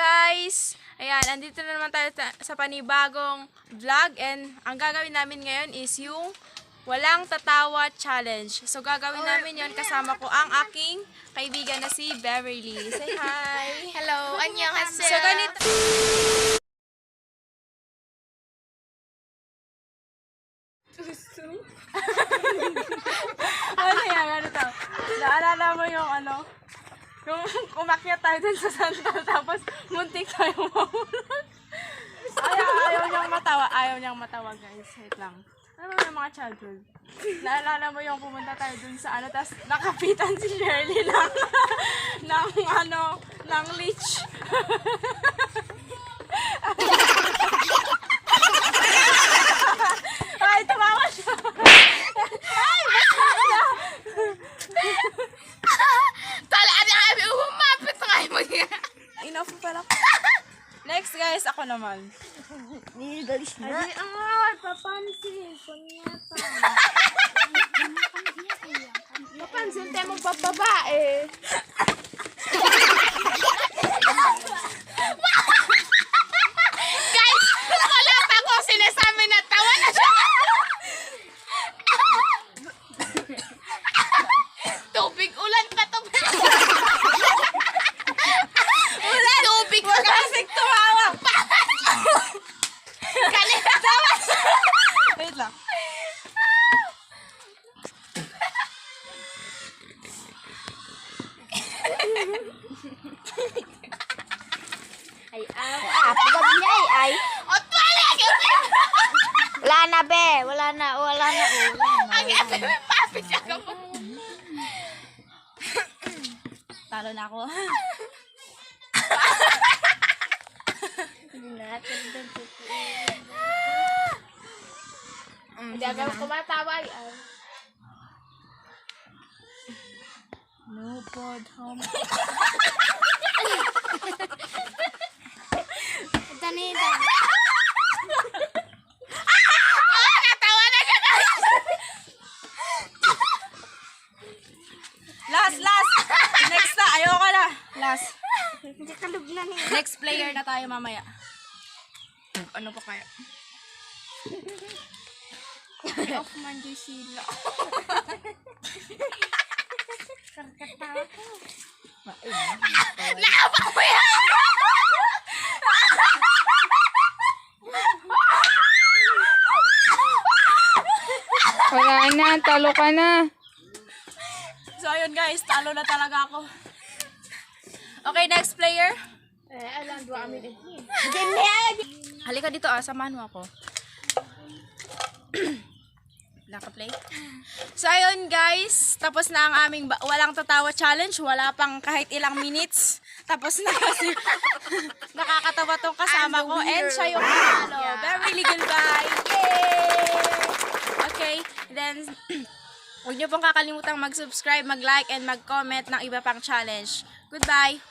guys! Ayan, andito na naman tayo sa panibagong vlog and ang gagawin namin ngayon is yung Walang Tatawa Challenge. So gagawin namin yon kasama ko ang aking kaibigan na si Beverly. Say hi! Hello, annyeonghaseyo. So ganito. Ano yan? Ganito. Naalala mo yung ano? Yung umakyat tayo dun sa sandal tapos muntik tayo mahulog. Ayaw niyang matawa. Ayaw niyang matawa guys. Wait lang. Ano yung mga childhood? Naalala mo yung pumunta tayo dun sa ano tapos nakapitan si Shirley ng leech. Ay, tumawa siya. Ay, basta na. Tala na kami umapit na kayo mo niya. Enough pala. Next guys, ako naman. Nidalis na. Ay, papansin. Kunyata. Papansin tayo magbababae. Guys, wala pa ako sinasabi na tawa na siya. Tubig ulan pa to. Ulan. Tubig ulan. Kasi tumawa. Kanina. Wait lang. Apo kami niya ay. O, tuwala ka. Wala na be. Wala na. Ang epe, may papi siya ka mo. Talo na ako. Hindi natin din Hindi agad kumatawa. No pod home. Danida. Natawa na siya guys. Last. Next na. Ayoko na. Last. Hindi kalog na niya. Next player na tayo mamaya. Ano pa kaya? Off man di sila. Karkatawa ko. Nakapa mo yan! Wala na, talo ka na. So ayun guys, talo na talaga ako. Okay, next player. Alam, dua kami din. Halika dito samahan mo ako. Naka-play. So ayun guys, tapos na ang aming Walang Tatawa Challenge. Wala pang kahit ilang minutes. Tapos na kasi nakakatawa tong kasama ko. And siya yung panalo. Beverly, goodbye. Yay! Okay, then huwag niyo pong kakalimutang mag-subscribe, mag-like, and mag-comment ng iba pang challenge. Goodbye!